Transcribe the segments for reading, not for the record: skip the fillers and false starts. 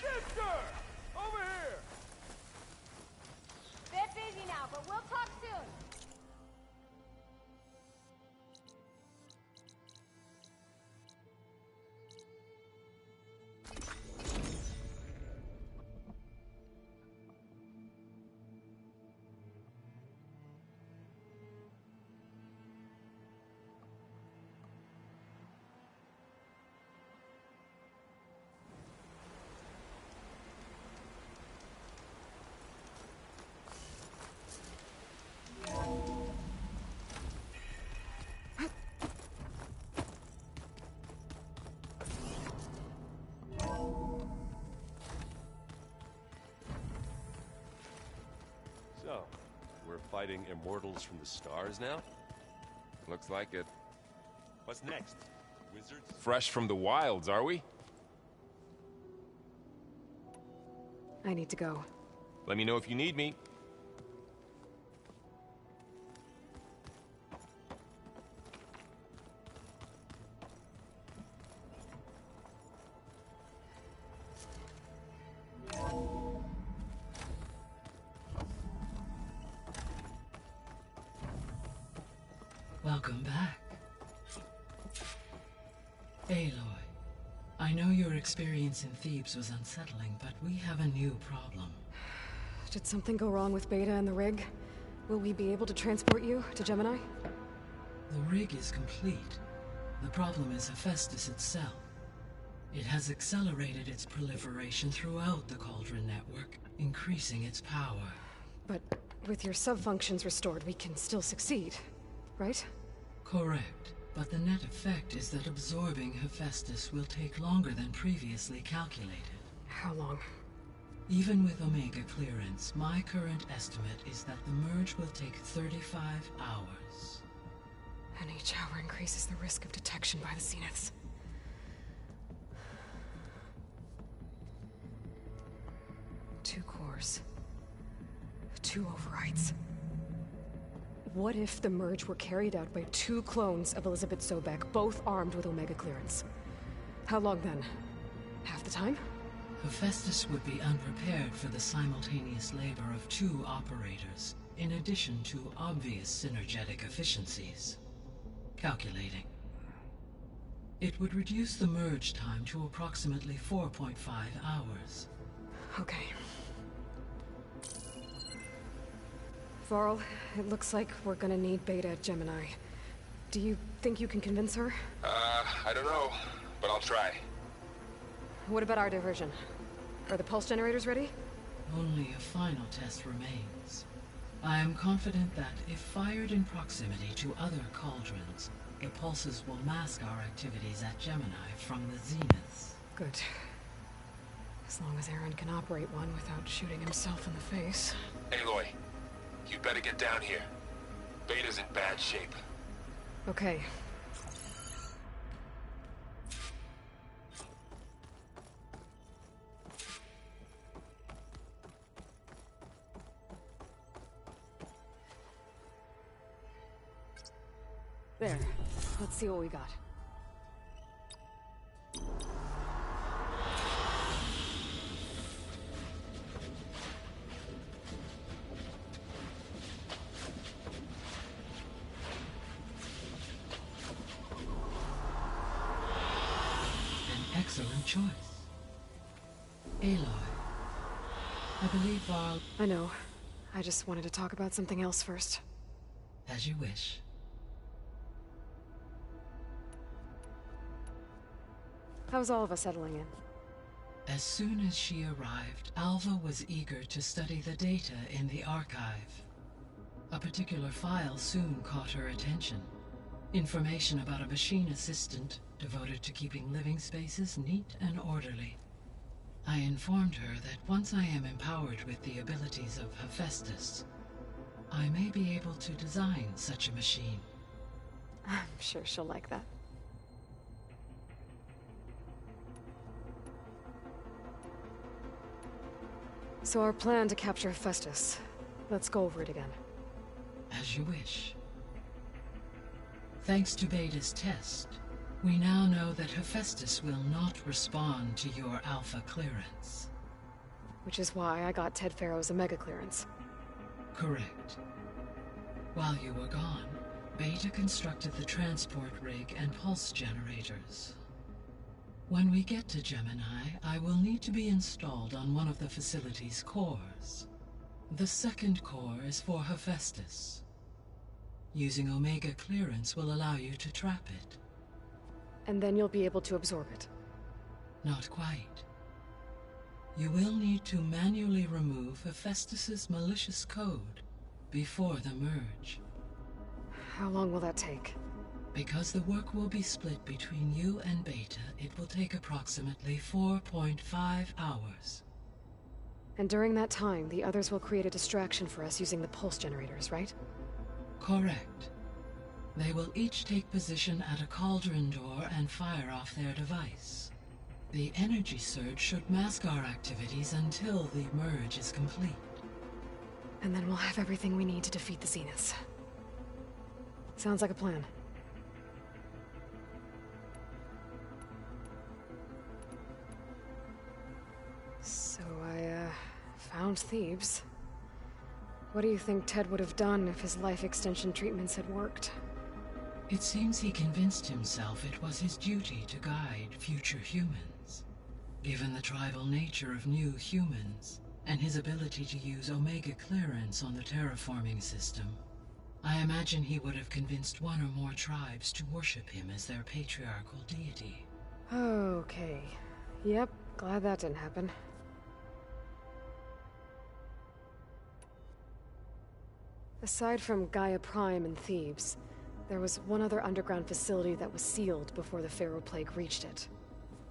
Yes, sir! Over here! Bit busy now, but we'll talk soon. So, we're fighting immortals from the stars now? Looks like it. What's next? Wizards? Fresh from the wilds, are we? I need to go. Let me know if you need me. Welcome back. Aloy, I know your experience in Thebes was unsettling, but we have a new problem. Did something go wrong with Beta and the rig? Will we be able to transport you to Gemini? The rig is complete. The problem is Hephaestus itself. It has accelerated its proliferation throughout the Cauldron network, increasing its power. But with your sub-functions restored, we can still succeed, right? Correct. But the net effect is that absorbing Hephaestus will take longer than previously calculated. How long? Even with Omega clearance, my current estimate is that the merge will take 35 hours. And each hour increases the risk of detection by the Zeniths. Two cores. Two overrides. What if the merge were carried out by two clones of Elizabeth Sobek, both armed with Omega clearance? How long then? Half the time? Hephaestus would be unprepared for the simultaneous labor of two operators, in addition to obvious synergetic efficiencies. Calculating. It would reduce the merge time to approximately 4.5 hours. Okay. Varl, it looks like we're gonna need Beta at Gemini. Do you think you can convince her? I don't know, but I'll try. What about our diversion? Are the pulse generators ready? Only a final test remains. I am confident that if fired in proximity to other cauldrons, the pulses will mask our activities at Gemini from the Zeniths. Good. As long as Aaron can operate one without shooting himself in the face. Aloy, you better get down here. Beta's in bad shape. Okay. There. Let's see what we got. Excellent choice. Aloy. I believe Varl... I know. I just wanted to talk about something else first. As you wish. How's Alva settling in? As soon as she arrived, Alva was eager to study the data in the archive. A particular file soon caught her attention. Information about a machine assistant devoted to keeping living spaces neat and orderly. I informed her that once I am empowered with the abilities of Hephaestus, I may be able to design such a machine. I'm sure she'll like that. So our plan to capture Hephaestus. Let's go over it again. As you wish. Thanks to Beta's test, we now know that Hephaestus will not respond to your Alpha clearance. Which is why I got Ted Farrow's Omega clearance. Correct. While you were gone, Beta constructed the transport rig and pulse generators. When we get to Gemini, I will need to be installed on one of the facility's cores. The second core is for Hephaestus. Using Omega clearance will allow you to trap it. And then you'll be able to absorb it. Not quite. You will need to manually remove Hephaestus's malicious code before the merge. How long will that take? Because the work will be split between you and Beta, it will take approximately 4.5 hours. And during that time, the others will create a distraction for us using the pulse generators, right? Correct. They will each take position at a cauldron door and fire off their device. The energy surge should mask our activities until the merge is complete. And then we'll have everything we need to defeat the Zeniths. Sounds like a plan. So I, found Thebes. What do you think Ted would have done if his life extension treatments had worked? It seems he convinced himself it was his duty to guide future humans. Given the tribal nature of new humans, and his ability to use Omega clearance on the terraforming system, I imagine he would have convinced one or more tribes to worship him as their patriarchal deity. Okay. Yep, glad that didn't happen. Aside from Gaia Prime and Thebes, there was one other underground facility that was sealed before the Pharaoh Plague reached it.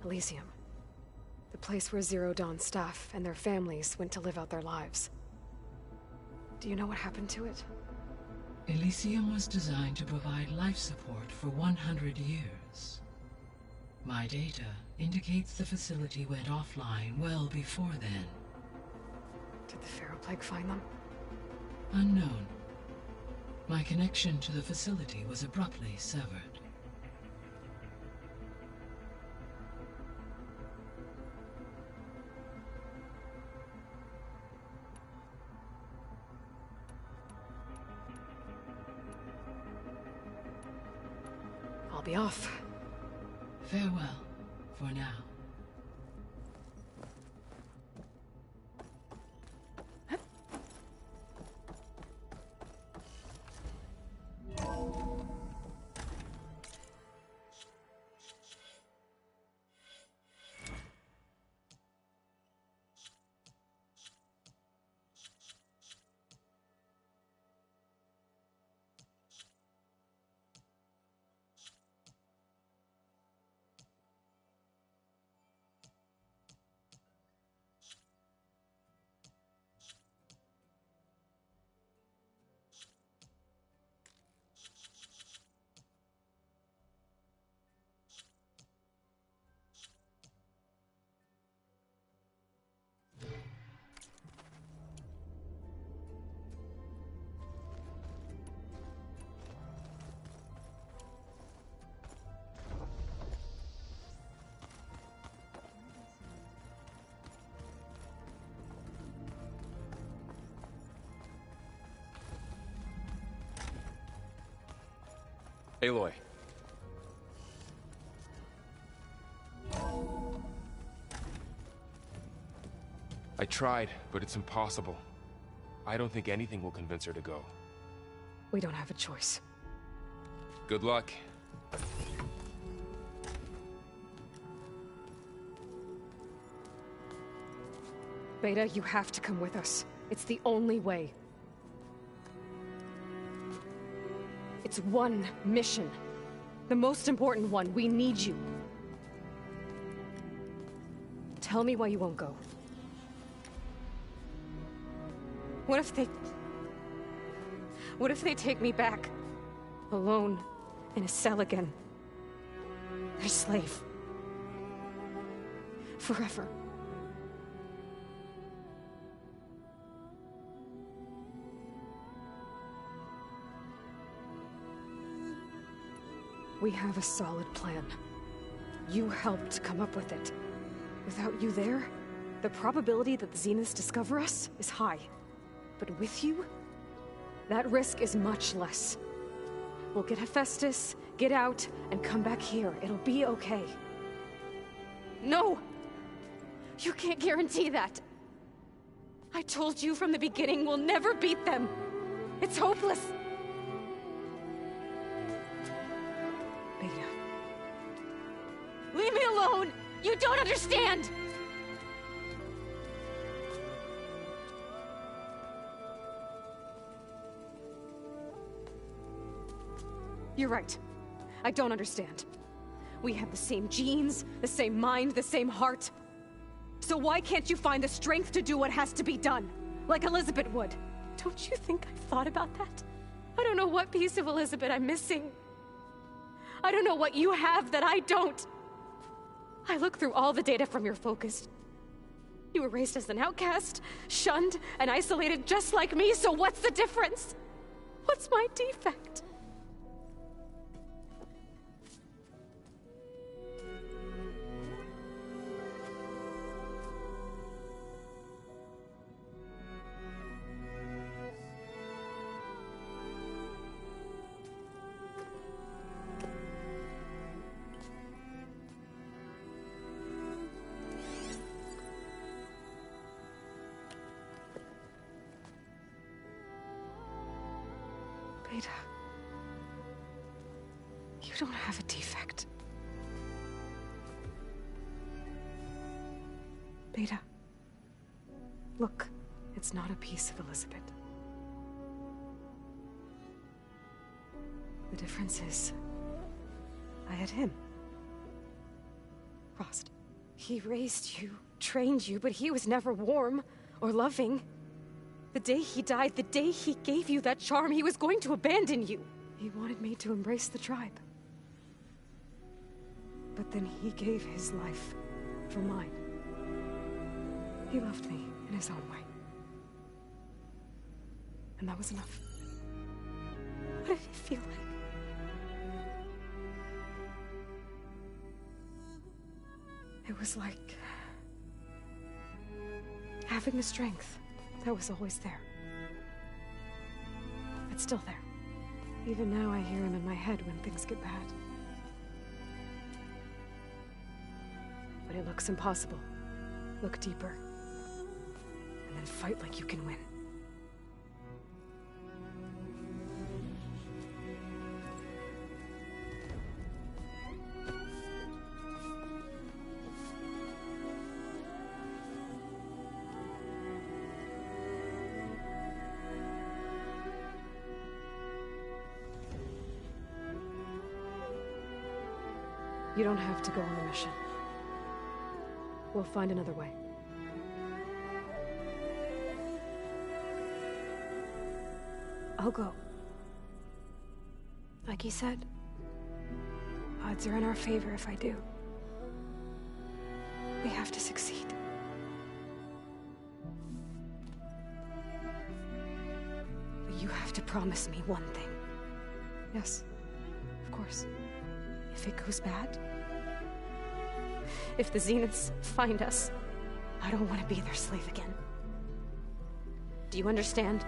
Elysium. The place where Zero Dawn staff and their families went to live out their lives. Do you know what happened to it? Elysium was designed to provide life support for 100 years. My data indicates the facility went offline well before then. Did the Pharaoh Plague find them? Unknown. My connection to the facility was abruptly severed. I'll be off. Farewell, for now. Aloy. I tried, but it's impossible. I don't think anything will convince her to go. We don't have a choice. Good luck. Beta, you have to come with us. It's the only way. It's one mission. The most important one. We need you. Tell me why you won't go. What if they take me back? Alone, in a cell again. Their slave. Forever. We have a solid plan. You helped come up with it. Without you there, the probability that the Zeniths discover us is high. But with you, that risk is much less. We'll get Hephaestus, get out, and come back here. It'll be okay. No! You can't guarantee that. I told you from the beginning we'll never beat them. It's hopeless. Beta. Leave me alone! You don't understand! You're right. I don't understand. We have the same genes, the same mind, the same heart. So why can't you find the strength to do what has to be done? Like Elizabeth would. Don't you think I've thought about that? I don't know what piece of Elizabeth I'm missing. I don't know what you have that I don't. I look through all the data from your focus. You were raised as an outcast, shunned, and isolated just like me, so what's the difference? What's my defect? Beta, you don't have a defect. Beta, look, it's not a piece of Elizabeth. The difference is, I had him. Rost. He raised you, trained you, but he was never warm or loving. The day he died, the day he gave you that charm, he was going to abandon you. He wanted me to embrace the tribe. But then he gave his life for mine. He loved me in his own way. And that was enough. What did he feel like? It was like having the strength that was always there. It's still there. Even now I hear him in my head when things get bad. But it looks impossible. Look deeper. And then fight like you can win. You don't have to go on the mission. We'll find another way. I'll go. Like he said, odds are in our favor if I do. We have to succeed. But you have to promise me one thing. Yes, of course. If it goes bad, if the Zeniths find us, I don't want to be their slave again. Do you understand?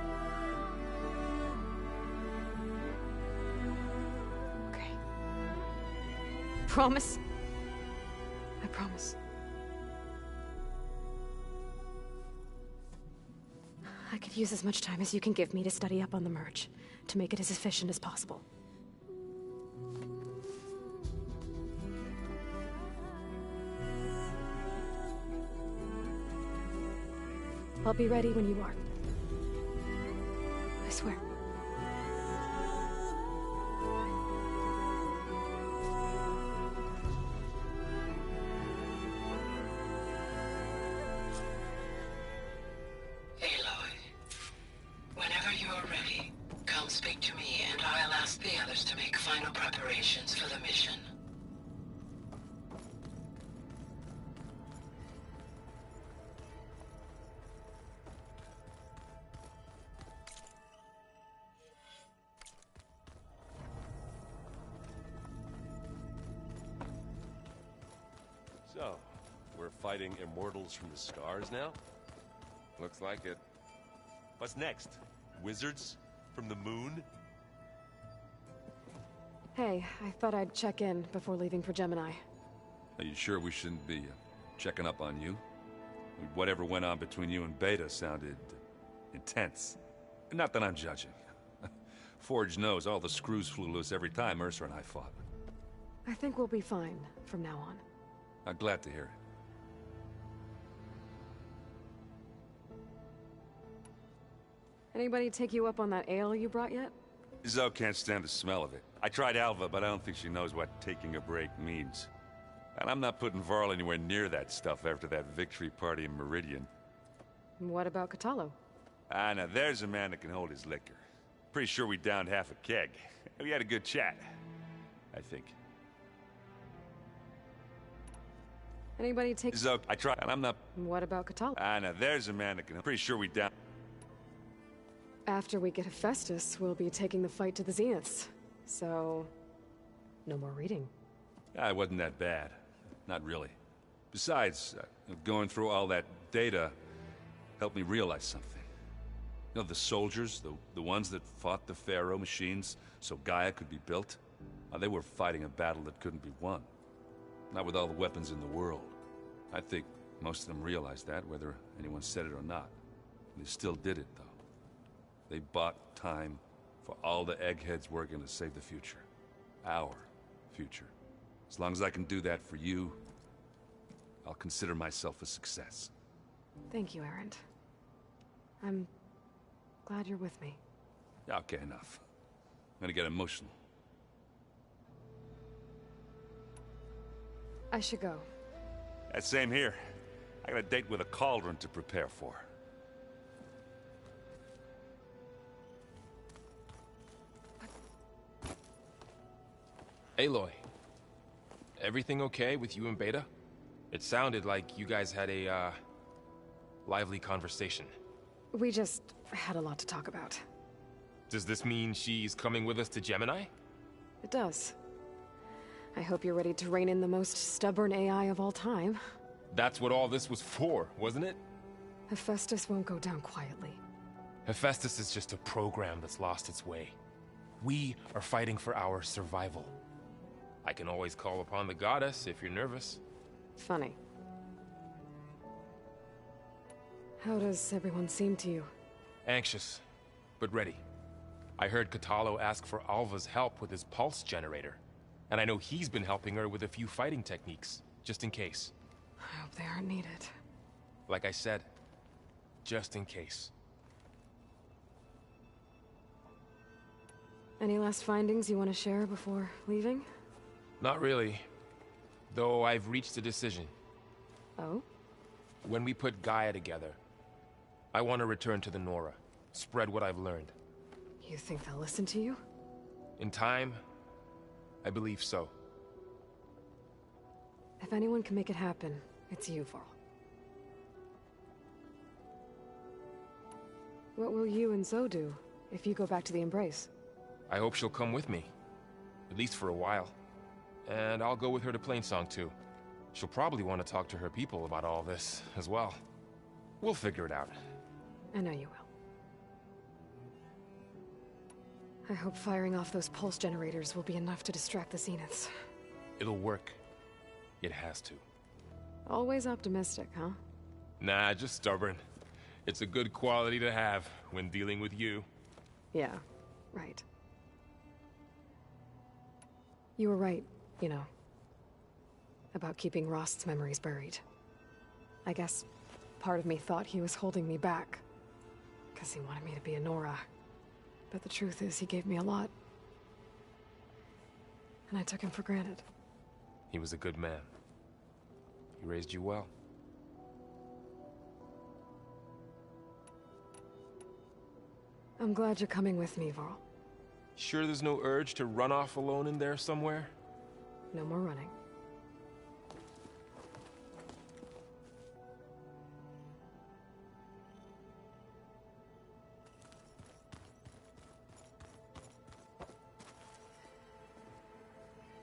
Okay. Promise? I promise. I could use as much time as you can give me to study up on the merge, to make it as efficient as possible. I'll be ready when you are. I swear. Aloy, whenever you are ready, come speak to me and I'll ask the others to make final preparations for the mission. fighting immortals from the stars now? Looks like it. What's next? Wizards? From the moon? Hey, I thought I'd check in before leaving for Gemini. Are you sure we shouldn't be checking up on you? Whatever went on between you and Beta sounded intense. Not that I'm judging. Forge knows all the screws flew loose every time Mercer and I fought. I think we'll be fine from now on. I'm glad to hear it. Anybody take you up on that ale you brought yet? Zoe can't stand the smell of it. I tried Alva, but I don't think she knows what taking a break means. And I'm not putting Varl anywhere near that stuff after that victory party in Meridian. What about Kotallo? Ah, now there's a man that can hold his liquor. Pretty sure we downed half a keg. We had a good chat, I think. Anybody take... Zoe, I tried, and I'm not... What about Kotallo? Ah, now there's a man that can... Pretty sure we down... After we get Hephaestus, we'll be taking the fight to the Zeniths. So... no more reading. Ah, it wasn't that bad. Not really. Besides, going through all that data helped me realize something. You know, the soldiers, the ones that fought the Pharaoh machines so Gaia could be built, they were fighting a battle that couldn't be won. Not with all the weapons in the world. I think most of them realized that, whether anyone said it or not. They still did it, though. They bought time for all the eggheads working to save the future. Our future. As long as I can do that for you, I'll consider myself a success. Thank you, Erend. I'm glad you're with me. Okay, enough. I'm gonna get emotional. I should go. That same here. I got a date with a cauldron to prepare for. Aloy, everything okay with you and Beta? It sounded like you guys had a, lively conversation. We just had a lot to talk about. Does this mean she's coming with us to Gemini? It does. I hope you're ready to rein in the most stubborn AI of all time. That's what all this was for, wasn't it? Hephaestus won't go down quietly. Hephaestus is just a program that's lost its way. We are fighting for our survival. I can always call upon the goddess if you're nervous. Funny. How does everyone seem to you? Anxious, but ready. I heard Kotallo ask for Alva's help with his pulse generator. And I know he's been helping her with a few fighting techniques, just in case. I hope they aren't needed. Like I said, just in case. Any last findings you want to share before leaving? Not really. Though I've reached a decision. Oh? When we put Gaia together, I want to return to the Nora. Spread what I've learned. You think they'll listen to you? In time, I believe so. If anyone can make it happen, it's you, Varl. What will you and Zoe do if you go back to the Embrace? I hope she'll come with me. At least for a while. And I'll go with her to Plainsong too. She'll probably want to talk to her people about all this as well. We'll figure it out. I know you will. I hope firing off those pulse generators will be enough to distract the Zeniths. It'll work. It has to. Always optimistic, huh? Nah, just stubborn. It's a good quality to have when dealing with you. Yeah, right. You were right, you know. About keeping Rost's memories buried. I guess part of me thought he was holding me back. Because he wanted me to be a Nora. But the truth is, he gave me a lot. And I took him for granted. He was a good man. He raised you well. I'm glad you're coming with me, Varl. Sure there's no urge to run off alone in there somewhere? No more running.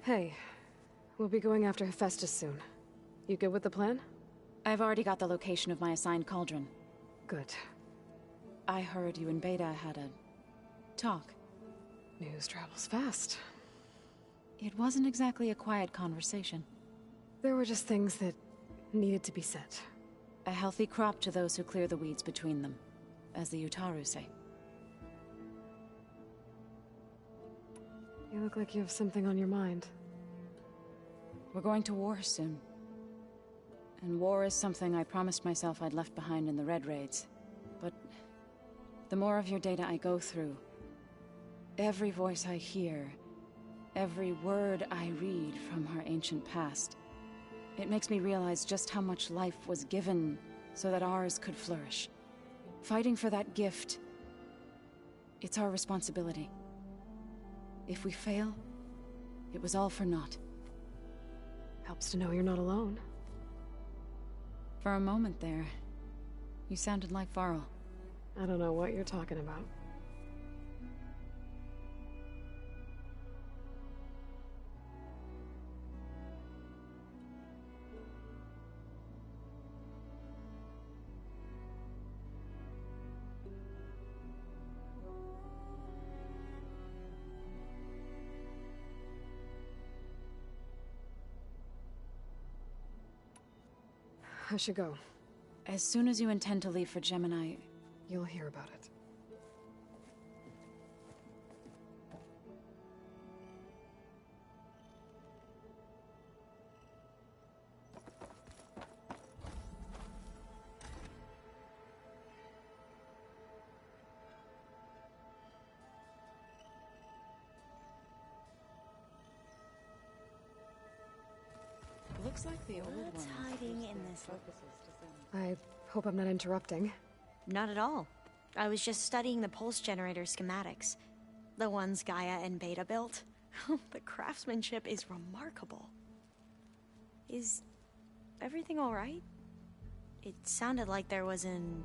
Hey, we'll be going after Hephaestus soon. You good with the plan? I've already got the location of my assigned cauldron. Good. I heard you and Beta had a talk. News travels fast. It wasn't exactly a quiet conversation. There were just things that needed to be said. A healthy crop to those who clear the weeds between them, as the Utaru say. You look like you have something on your mind. We're going to war soon. And war is something I promised myself I'd left behind in the Red Raids. But the more of your data I go through, every voice I hear, every word I read from our ancient past, it makes me realize just how much life was given so that ours could flourish. Fighting for that gift, it's our responsibility. If we fail, it was all for naught. Helps to know you're not alone. For a moment there, you sounded like Varl. I don't know what you're talking about. I should go. As soon as you intend to leave for Gemini, You'll hear about it. looks like the old one. What's hiding in this? I hope I'm not interrupting. Not at all. I was just studying the pulse generator schematics. The ones Gaia and Beta built. The craftsmanship is remarkable. Is everything all right? It sounded like there was an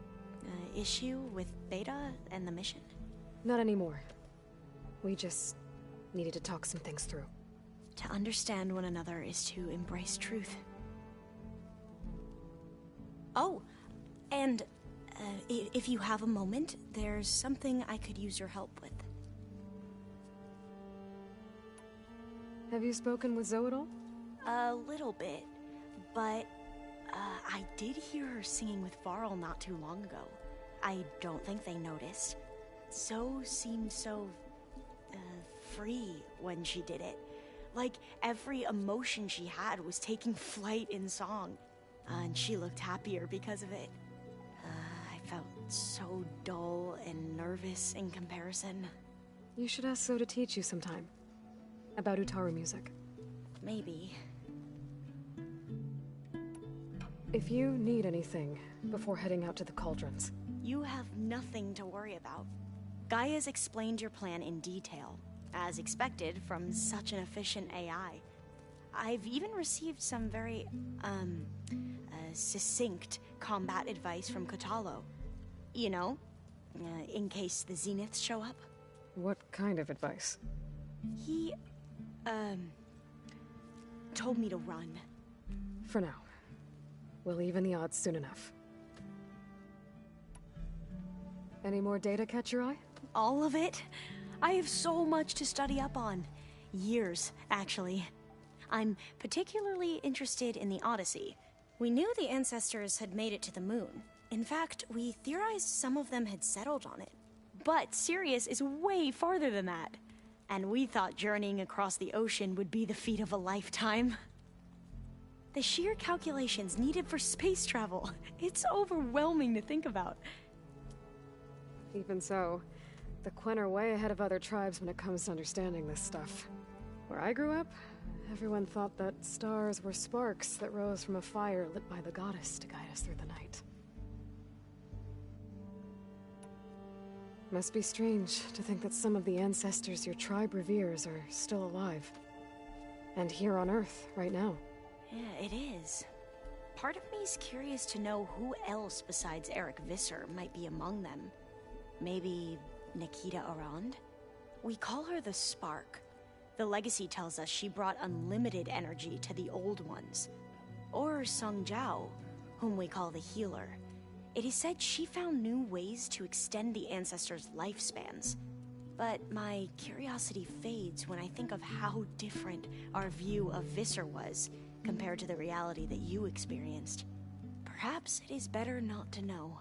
issue with Beta and the mission. Not anymore. We just needed to talk some things through. To understand one another is to embrace truth. Oh, and if you have a moment, there's something I could use your help with. Have you spoken with Zoe at all? A little bit, but I did hear her singing with Varl not too long ago. I don't think they noticed. Zoe seemed so free when she did it. Like every emotion she had was taking flight in song. And she looked happier because of it. I felt so dull and nervous in comparison. You should ask Zoe to teach you sometime. About Utaru music. Maybe. If you need anything before heading out to the cauldrons. You have nothing to worry about. Gaia's explained your plan in detail, as expected from such an efficient AI. I've even received some very, succinct combat advice from Kotallo. You know, in case the Zeniths show up. What kind of advice? He, told me to run. For now. We'll even the odds soon enough. Any more data catch your eye? All of it? I have so much to study up on. Years, actually. I'm particularly interested in the Odyssey. We knew the ancestors had made it to the moon. In fact, we theorized some of them had settled on it. But Sirius is way farther than that. And we thought journeying across the ocean would be the feat of a lifetime. The sheer calculations needed for space travel. It's overwhelming to think about. Even so, the Quen are way ahead of other tribes when it comes to understanding this stuff. Where I grew up, everyone thought that stars were sparks that rose from a fire lit by the goddess to guide us through the night. Must be strange to think that some of the ancestors your tribe reveres are still alive. And here on Earth, right now. Yeah, it is. Part of me's curious to know who else besides Eric Visser might be among them. Maybe Nikita Arand? We call her the Spark. The legacy tells us she brought unlimited energy to the old ones. Or Sung Jiao, whom we call the Healer. It is said she found new ways to extend the ancestors' lifespans. But my curiosity fades when I think of how different our view of Visser was compared to the reality that you experienced. Perhaps it is better not to know.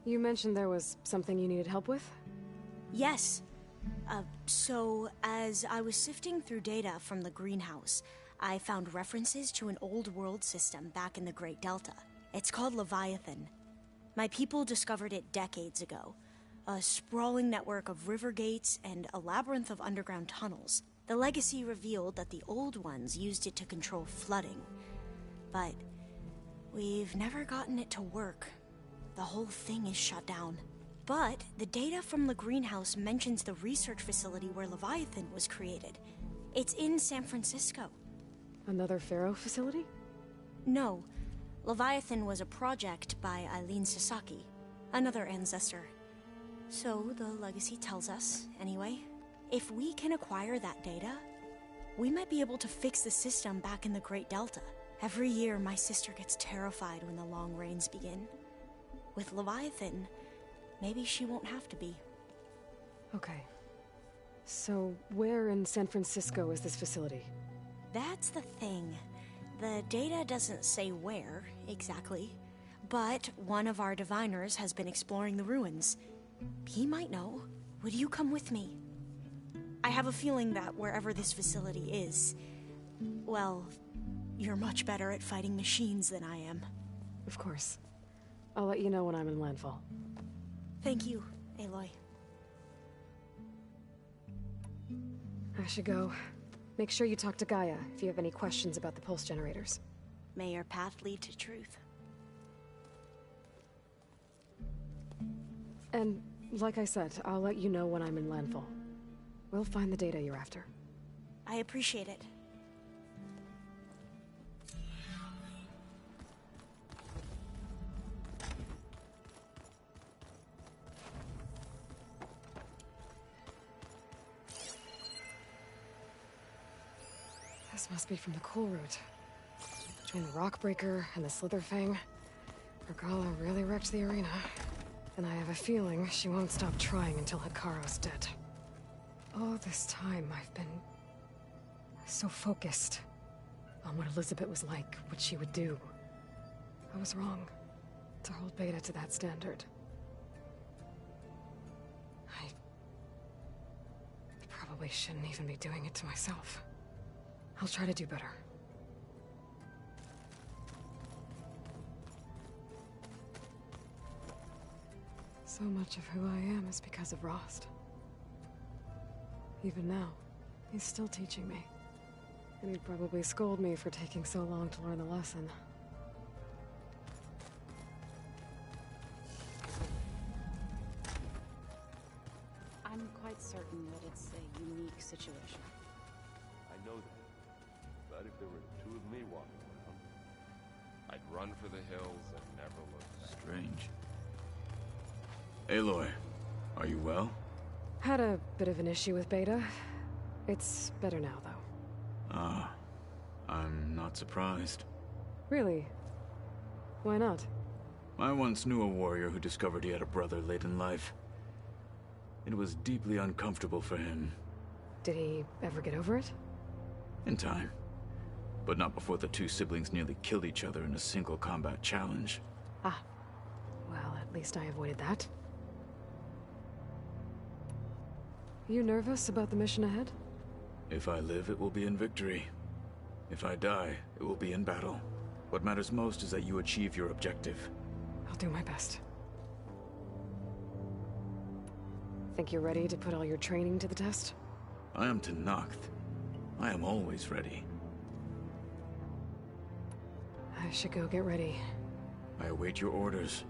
You mentioned there was something you needed help with? Yes. So, as I was sifting through data from the greenhouse, I found references to an old world system back in the Great Delta. It's called Leviathan. My people discovered it decades ago. A sprawling network of river gates and a labyrinth of underground tunnels. The legacy revealed that the old ones used it to control flooding. But we've never gotten it to work. The whole thing is shut down. But the data from the greenhouse mentions the research facility where Leviathan was created. It's in San Francisco. Another Pharaoh facility? No. Leviathan was a project by Eileen Sasaki, another ancestor. So the legacy tells us, anyway. If we can acquire that data, we might be able to fix the system back in the Great Delta. Every year, my sister gets terrified when the long rains begin. With Leviathan, maybe she won't have to be. Okay. So, where in San Francisco is this facility? That's the thing. The data doesn't say where, exactly. But one of our diviners has been exploring the ruins. He might know. Would you come with me? I have a feeling that wherever this facility is, well, you're much better at fighting machines than I am. Of course. I'll let you know when I'm in landfall. Thank you, Aloy. I should go. Make sure you talk to Gaia if you have any questions about the pulse generators. May your path lead to truth. And, like I said, I'll let you know when I'm in landfall. We'll find the data you're after. I appreciate it. This must be from the coal route. Between the Rockbreaker and the Slitherfang, Regala really wrecked the arena. And I have a feeling she won't stop trying until Hikaro's dead. All this time, I've been so focused on what Elizabeth was like, what she would do. I was wrong to hold Beta to that standard. I probably shouldn't even be doing it to myself. I'll try to do better. So much of who I am is because of Rost. Even now, he's still teaching me. And he'd probably scold me for taking so long to learn the lesson. I'm quite certain that it's a unique situation. I know that. But if there were two of me walking around, I'd run for the hills and never look back. Strange. Aloy, are you well? Had a bit of an issue with Beta. It's better now, though. Ah, I'm not surprised. Really? Why not? I once knew a warrior who discovered he had a brother late in life. It was deeply uncomfortable for him. Did he ever get over it? In time. But not before the two siblings nearly killed each other in a single combat challenge. Ah. Well, at least I avoided that. You nervous about the mission ahead? If I live, it will be in victory. If I die, it will be in battle. What matters most is that you achieve your objective. I'll do my best. Think you're ready to put all your training to the test? I am Tenakth. I am always ready. I should go get ready. I await your orders.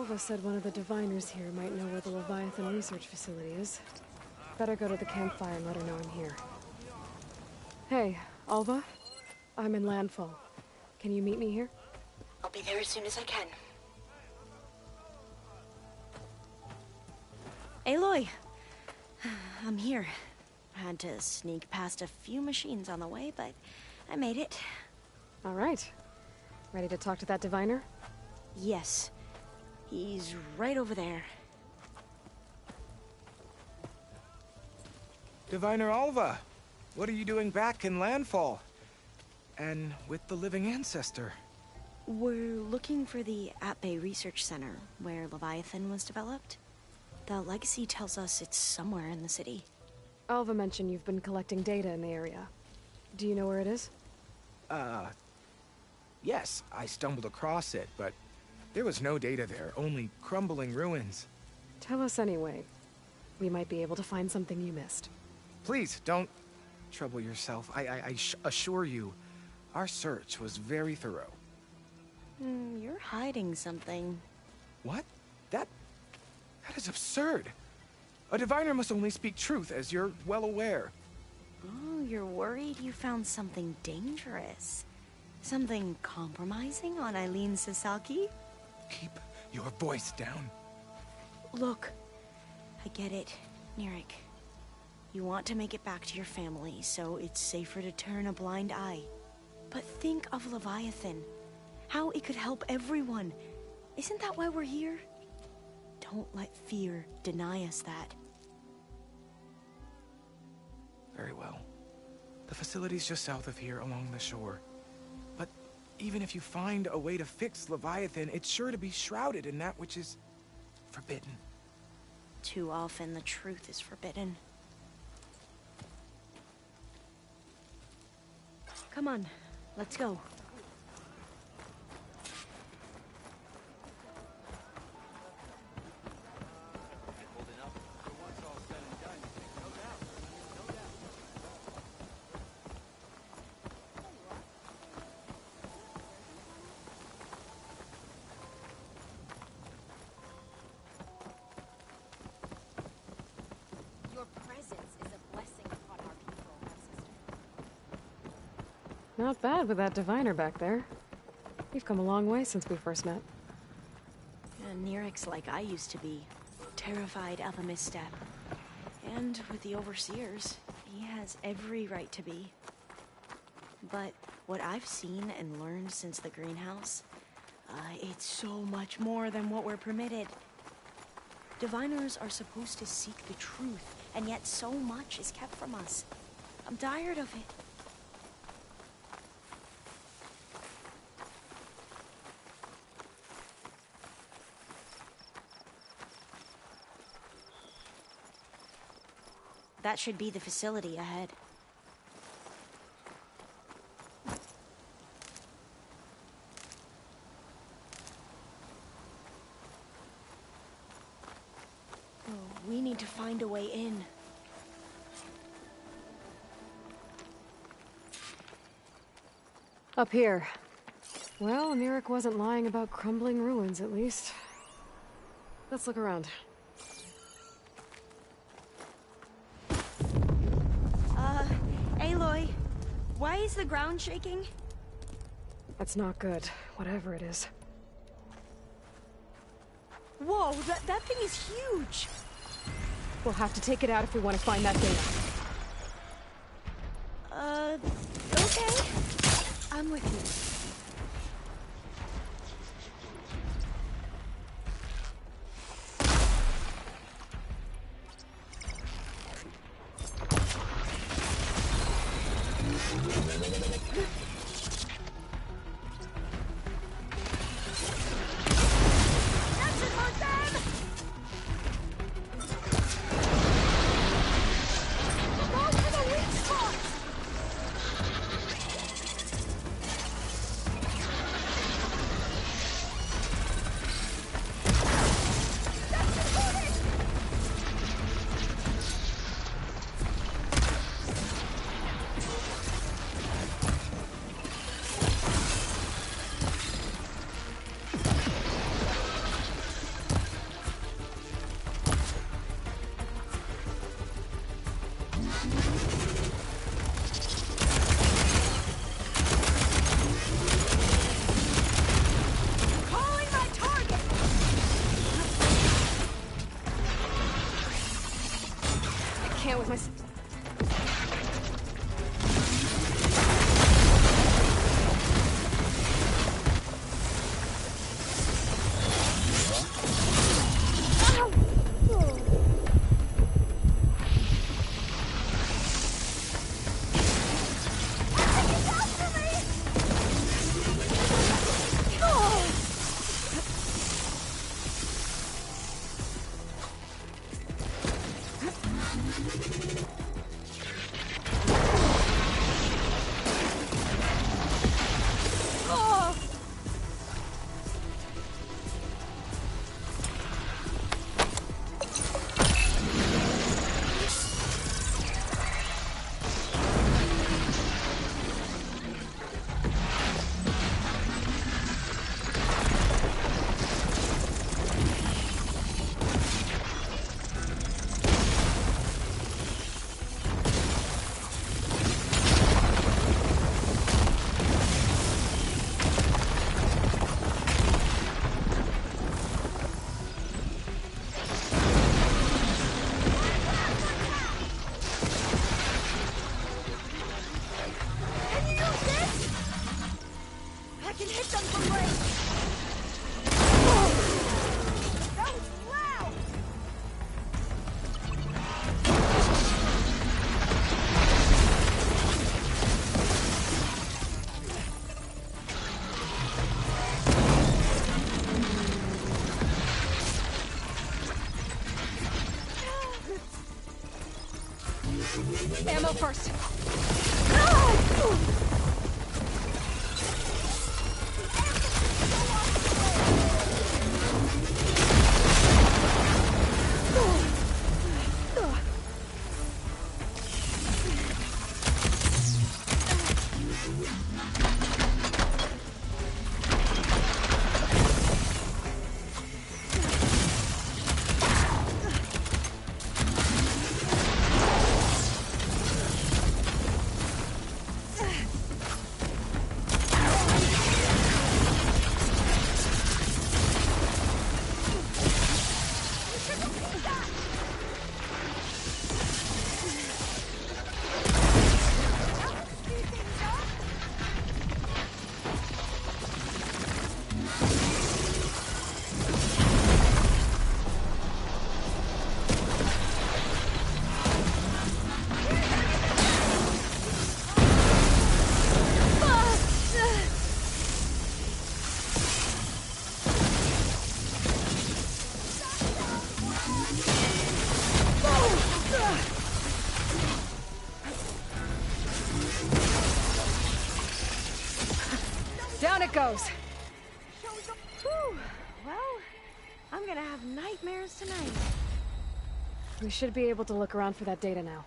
Alva said one of the diviners here might know where the Leviathan research facility is. Better go to the campfire and let her know I'm here. Hey, Alva? I'm in Landfall. Can you meet me here? I'll be there as soon as I can. Aloy! I'm here. Had to sneak past a few machines on the way, but I made it. All right. Ready to talk to that diviner? Yes. He's right over there. Diviner Alva, what are you doing back in Landfall? And with the living ancestor? We're looking for the At-Bay Research Center, where Leviathan was developed. The legacy tells us it's somewhere in the city. Alva mentioned you've been collecting data in the area. Do you know where it is? Yes, I stumbled across it, but there was no data there, only crumbling ruins. Tell us anyway. We might be able to find something you missed. Please, don't trouble yourself. I assure you, our search was very thorough. You're hiding something. What? That is absurd. A diviner must only speak truth, as you're well aware. Oh, you're worried you found something dangerous. Something compromising on Eileen Sasaki? Keep your voice down. Look, I get it, Nirik. You want to make it back to your family, so it's safer to turn a blind eye. But think of Leviathan. How it could help everyone. Isn't that why we're here? Don't let fear deny us that. Very well. The facility's just south of here, along the shore. But even if you find a way to fix Leviathan, it's sure to be shrouded in that which is forbidden. Too often the truth is forbidden. Come on, let's go. Not bad with that diviner back there. You've come a long way since we first met. And Nirik's like I used to be. Terrified of a misstep. And with the Overseers, he has every right to be. But what I've seen and learned since the greenhouse, it's so much more than what we're permitted. Diviners are supposed to seek the truth, and yet so much is kept from us. I'm tired of it. That should be the facility ahead. Oh, we need to find a way in. Up here. Well, Nirik wasn't lying about crumbling ruins, at least. Let's look around. Aloy, why is the ground shaking? That's not good, whatever it is. Whoa, that thing is huge! We'll have to take it out if we want to find that data. Okay. I'm with you. them from range! That was loud! Ammo first. Down it goes. Whew. Well, I'm gonna have nightmares tonight. We should be able to look around for that data now.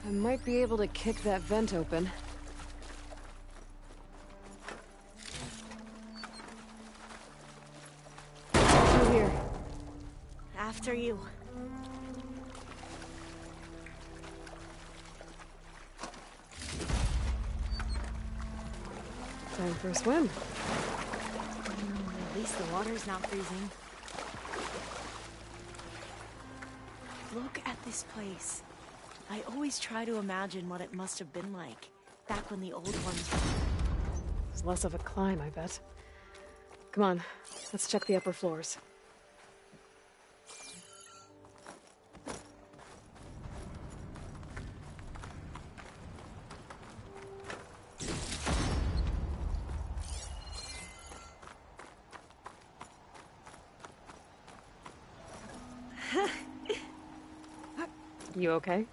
I might be able to kick that vent open. Through here. After you. Time for a swim. At least the water's not freezing. Look at this place. I always try to imagine what it must have been like, back when the old ones... It's less of a climb, I bet. Come on, let's check the upper floors. You okay?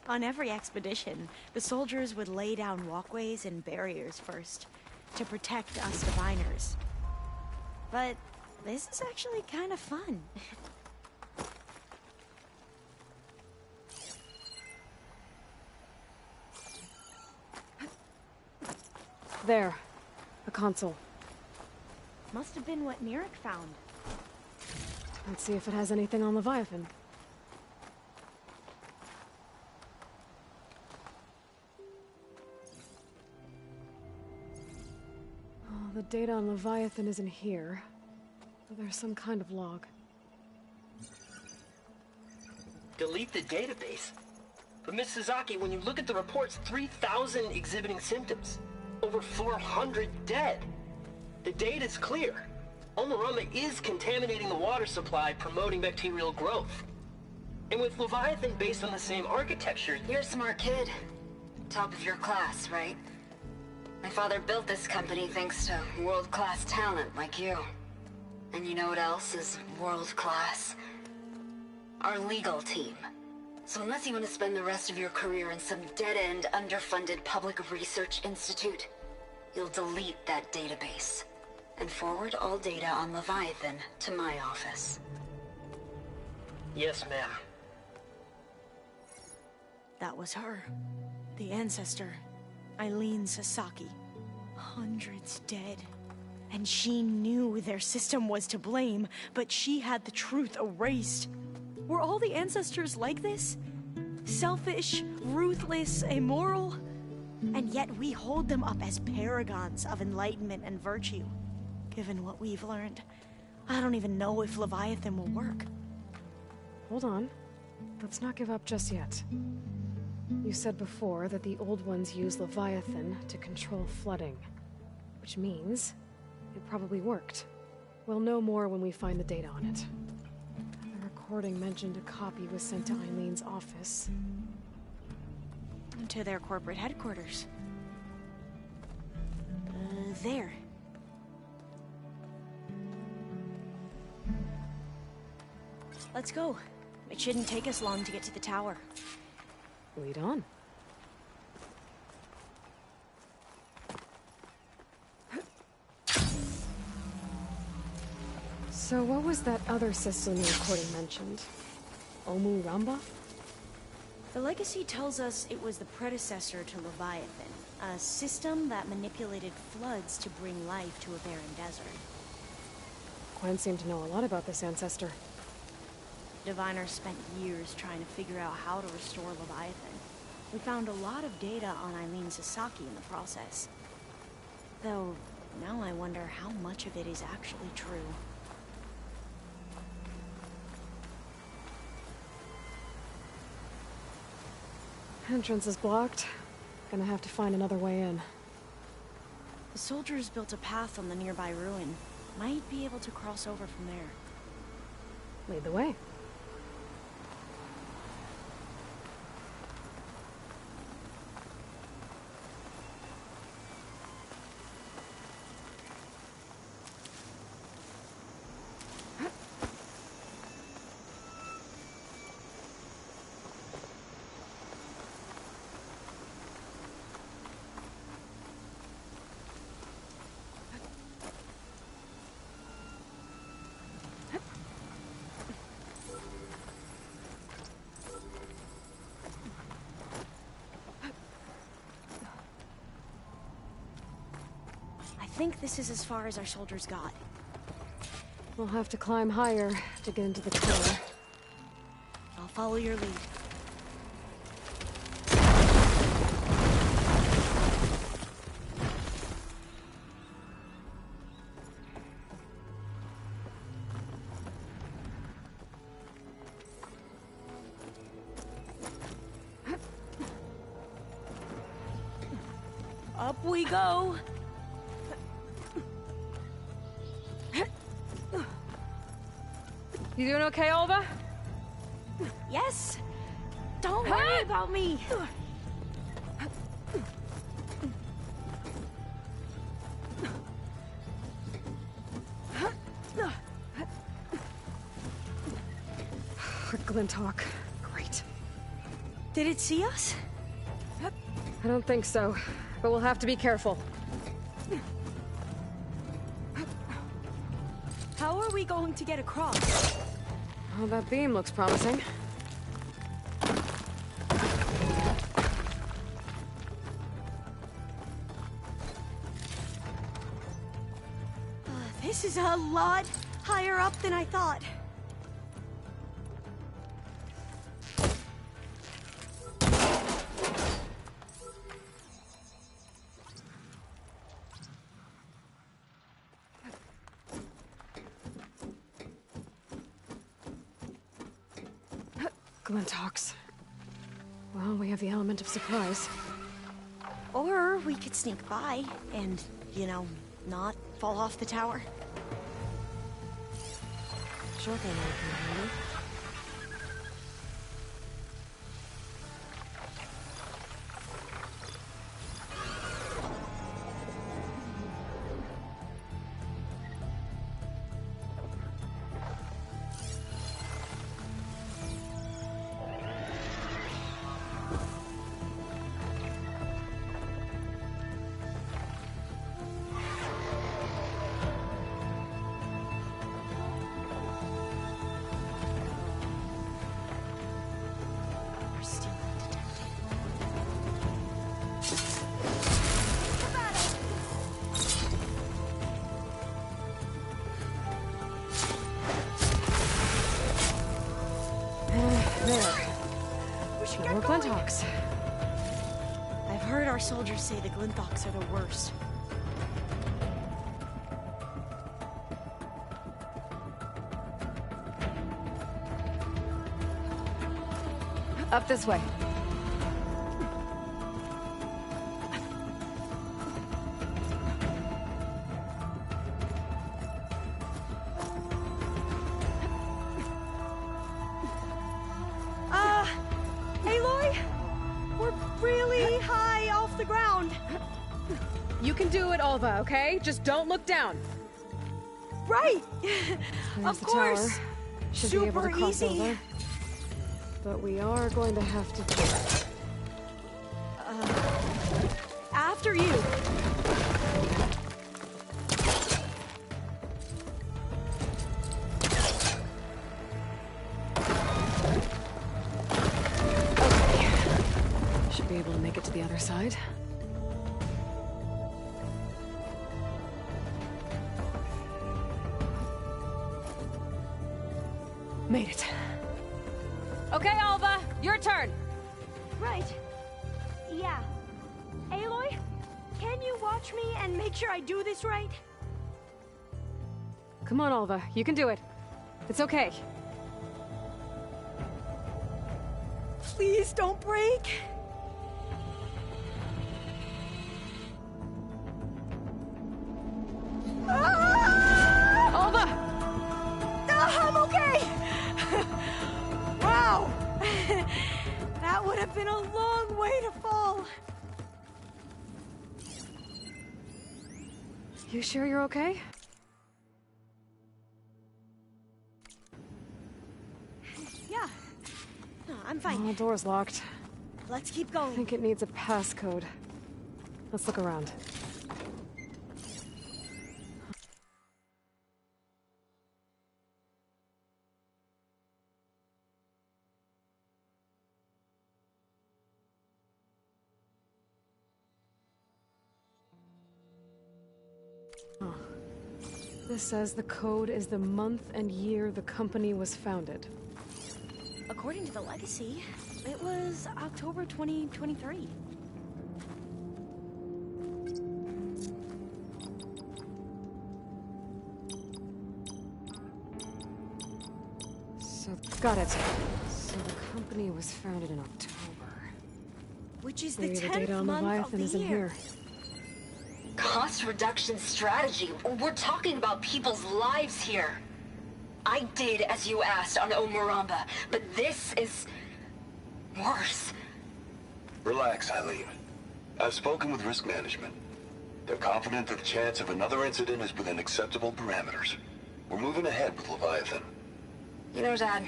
On every expedition, the soldiers would lay down walkways and barriers first, to protect us diviners. But this is actually kind of fun. There. A console. Must have been what Mirek found. Let's see if it has anything on Leviathan. Oh, the data on Leviathan isn't here. But there's some kind of log. Delete the database? But Miss Sasaki, when you look at the reports, 3,000 exhibiting symptoms. Over 400 dead. The data's clear. Omarama is contaminating the water supply, promoting bacterial growth. And with Leviathan based on the same architecture... You're a smart kid. Top of your class, right? My father built this company thanks to world-class talent like you. And you know what else is world-class? Our legal team. So unless you want to spend the rest of your career in some dead-end, underfunded public research institute, you'll delete that database and forward all data on Leviathan to my office. Yes, ma'am. That was her. The ancestor, Eileen Sasaki. Hundreds dead. And she knew their system was to blame, but she had the truth erased. Were all the ancestors like this? Selfish, ruthless, immoral? And yet we hold them up as paragons of enlightenment and virtue. Given what we've learned, I don't even know if Leviathan will work. Hold on. Let's not give up just yet. You said before that the Old Ones use Leviathan to control flooding. Which means it probably worked. We'll know more when we find the data on it. The recording mentioned a copy was sent to Eileen's office. To their corporate headquarters. There. Let's go. It shouldn't take us long to get to the tower. Lead on. So what was that other system the recording mentioned? Omu Ramba? The legacy tells us it was the predecessor to Leviathan, a system that manipulated floods to bring life to a barren desert. Gwen seemed to know a lot about this ancestor. Diviners spent years trying to figure out how to restore Leviathan. We found a lot of data on Eileen Sasaki in the process. Though, now I wonder how much of it is actually true. Entrance is blocked. Gonna have to find another way in. The soldiers built a path on the nearby ruin. Might be able to cross over from there. Lead the way. I think this is as far as our soldiers got. We'll have to climb higher to get into the tower. I'll follow your lead. Up we go! You doing okay, Olva? Yes! Don't worry about me! Glinthawk. Great. Did it see us? I don't think so, but we'll have to be careful. How are we going to get across? Oh, that beam looks promising. This is a lot higher up than I thought. Glinthawks. Well, we have the element of surprise. Or we could sneak by and, you know, not fall off the tower. Shotgun opener, handy. There. We should No get more going. Glinthawks. I've heard our soldiers say the Glinthawks are the worst. Up this way. Aloy? We're really high off the ground. You can do it, Alva, okay? Just don't look down. Right! There's Of the course! tower. Should be able to Super cross easy. over. But we are going to have to do it. After you. Should be able to make it to the other side. Made it. Okay, Alva, your turn. Right. Yeah. Aloy, can you watch me and make sure I do this right? Come on, Alva. You can do it. It's okay. Please don't break. Alva! I'm okay! Wow! That would have been a long way to fall. You sure you're okay? Yeah. No, I'm fine. Oh, the door's locked. Let's keep I going. think it needs a passcode. Let's look around. Oh. This says the code is the month and year the company was founded. According to the legacy, it was October 2023. So, got it. So the company was founded in October. Which is Maybe the the 10th data on month of Leviathan the isn't year. here. Cost reduction strategy. We're talking about people's lives here. I did as you asked on Omuramba, but this is worse. Relax, Eileen. I've spoken with risk management. They're confident that the chance of another incident is within acceptable parameters. We're moving ahead with Leviathan. You know, Dad,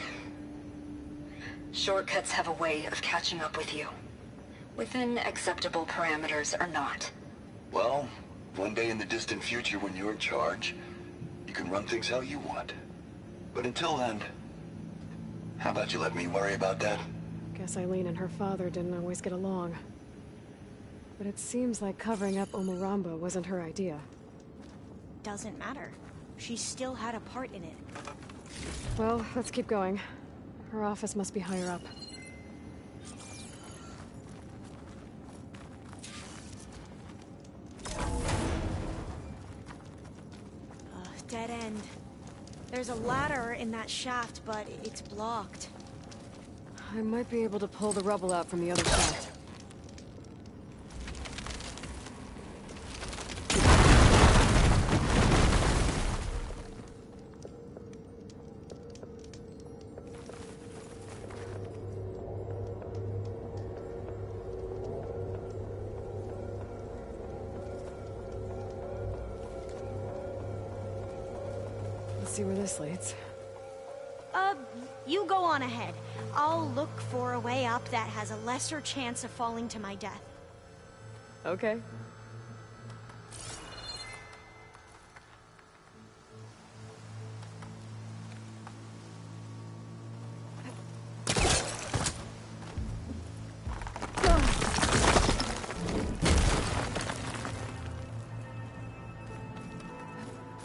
shortcuts have a way of catching up with you. Within acceptable parameters or not. Well, one day in the distant future when you're in charge, you can run things how you want. But until then, how about you let me worry about that? Guess Eileen and her father didn't always get along. But it seems like covering up Omuramba wasn't her idea. Doesn't matter. She still had a part in it. Well, let's keep going. Her office must be higher up. Dead end. There's a ladder in that shaft, but it's blocked. I might be able to pull the rubble out from the other shaft. Let's see where this leads. You go on ahead. I'll look for a way up that has a lesser chance of falling to my death. Okay.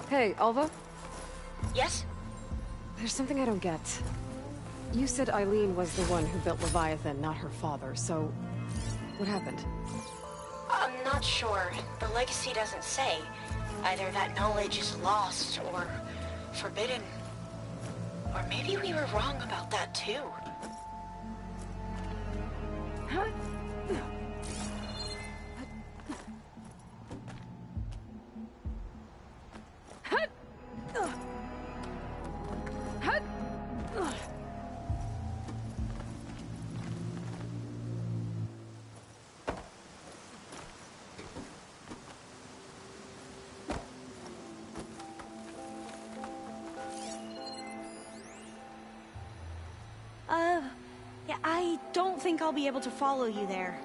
Hey, Alva? Yes? There's something I don't get. You said Eileen was the one who built Leviathan, not her father, so... what happened? I'm not sure. The legacy doesn't say. Either that knowledge is lost or forbidden. Or maybe we were wrong about that too. Yeah, I don't think I'll be able to follow you there.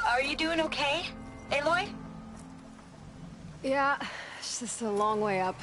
Are you doing okay, Aloy? Yeah, it's just a long way up.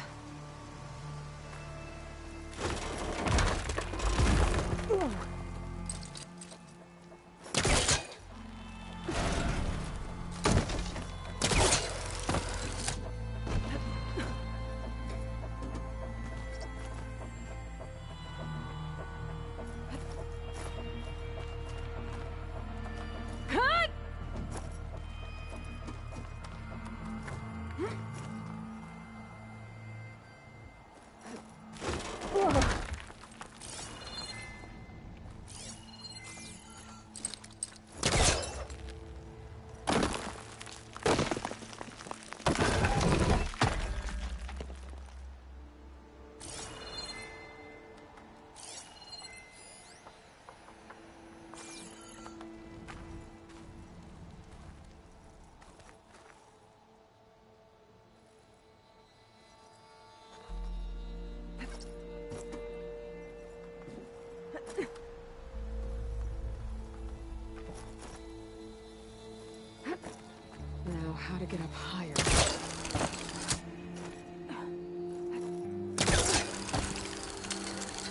Now, how to get up higher?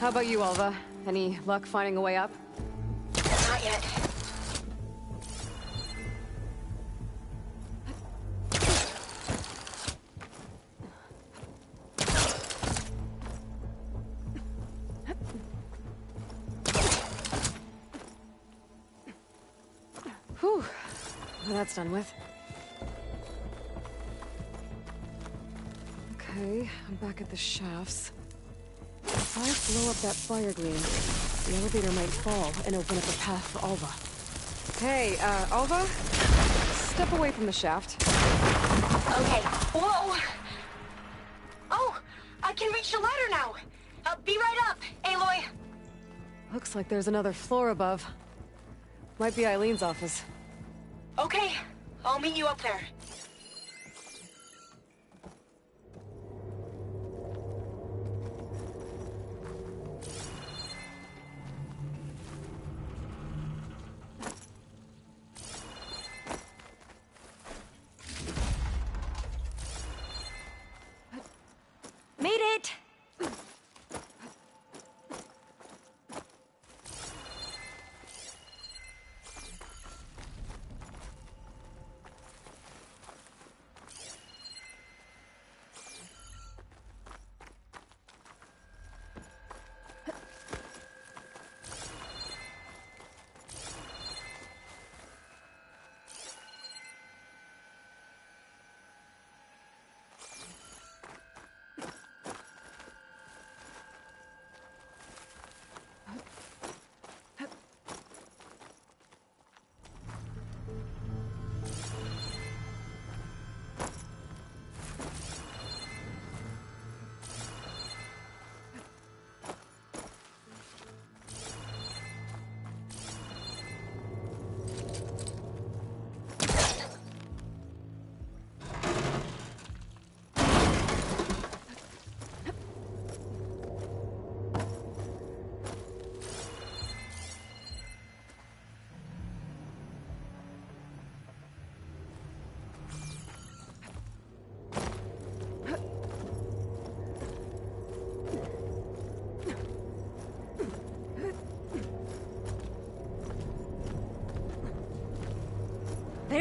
How about you, Alva? Any luck finding a way up? Not yet. Whew. Well, that's done with. Okay, I'm back at the shafts. If I blow up that fire gleam, the elevator might fall and open up a path for Alva. Hey, Alva? Step away from the shaft. Okay. Whoa! Oh! I can reach the ladder now! Be right up, Aloy! Looks like there's another floor above. Might be Eileen's office. Okay, I'll meet you up there. Made it!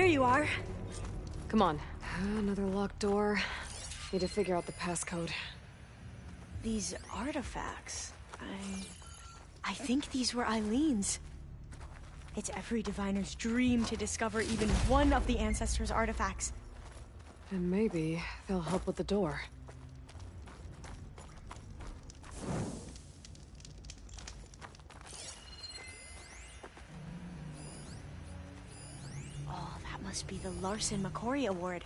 There you are. Come on. Another locked door. Need to figure out the passcode. These artifacts... I think these were Eileen's. It's every diviner's dream to discover even one of the Ancestors' artifacts. And maybe they'll help with the door. Oh, that must be the Larson McCory Award.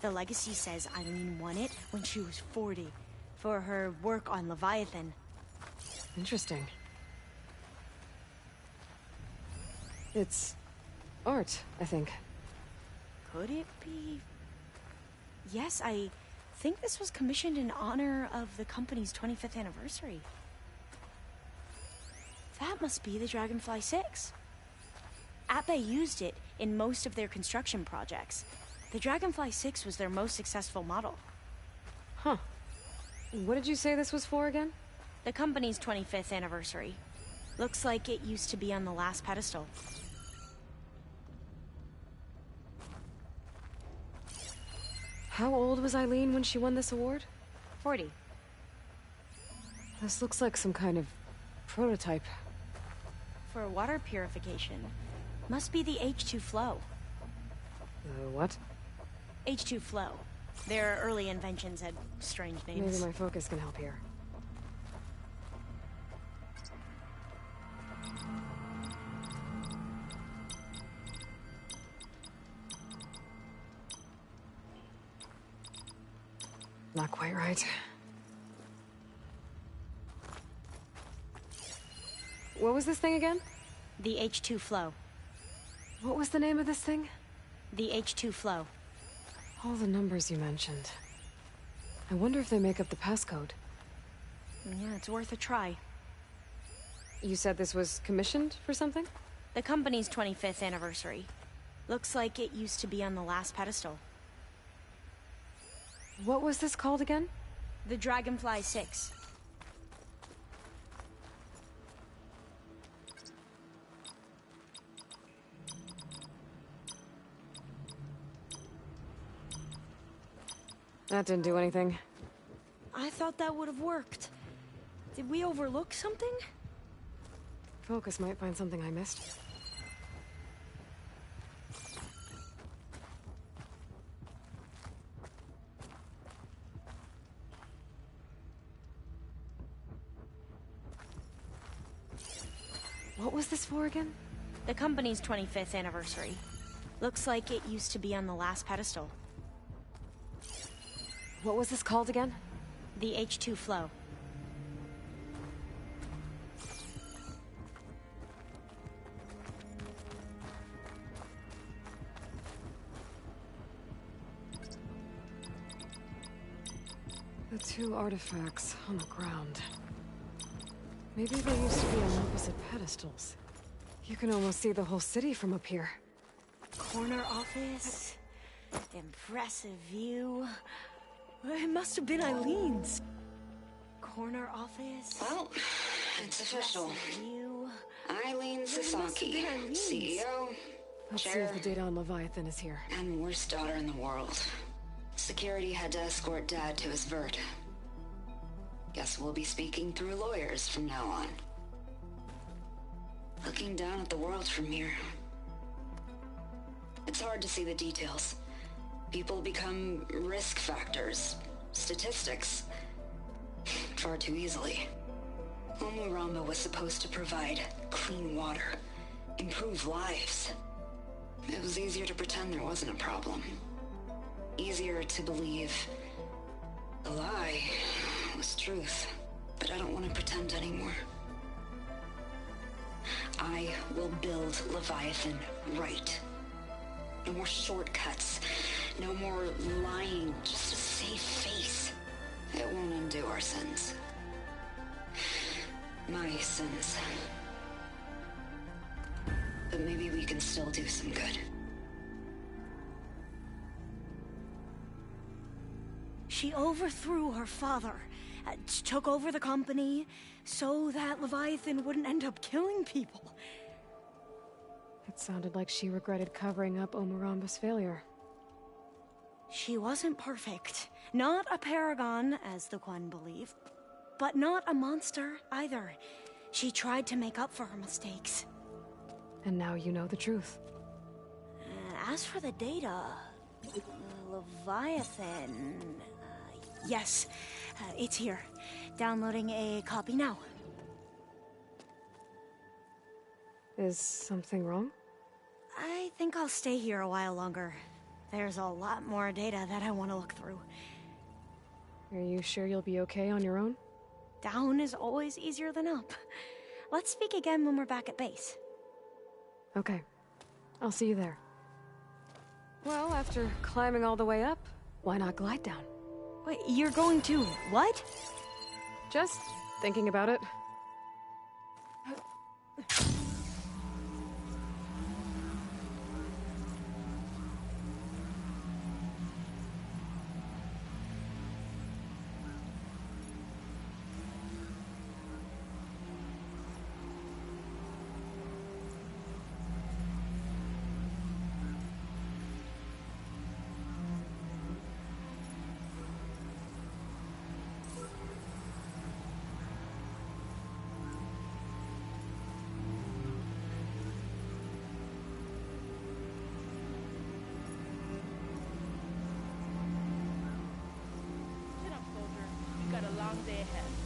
The legacy says Eileen won it when she was 40 for her work on Leviathan. Interesting. It's art, I think. Could it be? Yes, I think this was commissioned in honor of the company's 25th anniversary. That must be the Dragonfly 6. Atbay used it in most of their construction projects. The Dragonfly 6 was their most successful model. Huh. What did you say this was for again? The company's 25th anniversary. Looks like it used to be on the last pedestal. How old was Eileen when she won this award? 40. This looks like some kind of prototype. For water purification. Must be the H2 flow. What? H2 flow. Their early inventions had strange names. Maybe my focus can help here. Not quite right. What was this thing again? The H2 flow. What was the name of this thing? The H2 flow. All the numbers you mentioned. I wonder if they make up the passcode. Yeah, it's worth a try. You said this was commissioned for something? The company's 25th anniversary. Looks like it used to be on the last pedestal. What was this called again? The Dragonfly 6. That didn't do anything. I thought that would have worked. Did we overlook something? Focus might find something I missed. What was this for again? The company's 25th anniversary. Looks like it used to be on the last pedestal. What was this called again? The H2 flow. The two artifacts on the ground. Maybe they used to be on opposite pedestals. You can almost see the whole city from up here. Corner office. Impressive view. It must have been Eileen's. Corner office. Well, it's official. View. Eileen Sasaki, CEO, Let's see chair, if the data on Leviathan is here. and worst daughter in the world. Security had to escort Dad to his vert. Guess we'll be speaking through lawyers from now on. Looking down at the world from here. It's hard to see the details. People become risk factors, statistics, far too easily. Omuramba was supposed to provide clean water, improve lives. It was easier to pretend there wasn't a problem. Easier to believe the lie was truth. But I don't want to pretend anymore. I will build Leviathan right. No more shortcuts. No more lying, just a safe face. It won't undo our sins. My sins. But maybe we can still do some good. She overthrew her father, took over the company, so that Leviathan wouldn't end up killing people. It sounded like she regretted covering up Omaramba's failure. She wasn't perfect. Not a paragon, as the Quan believe. But not a monster, either. She tried to make up for her mistakes. And now you know the truth. As for the data... Leviathan... yes, it's here. Downloading a copy now. Is something wrong? I think I'll stay here a while longer. There's a lot more data that I want to look through. Are you sure you'll be okay on your own? Down is always easier than up. Let's speak again when we're back at base. Okay. I'll see you there. Well, after climbing all the way up, why not glide down? Wait, you're going to what? Just thinking about it. Chin up, soldier. You got a long day ahead.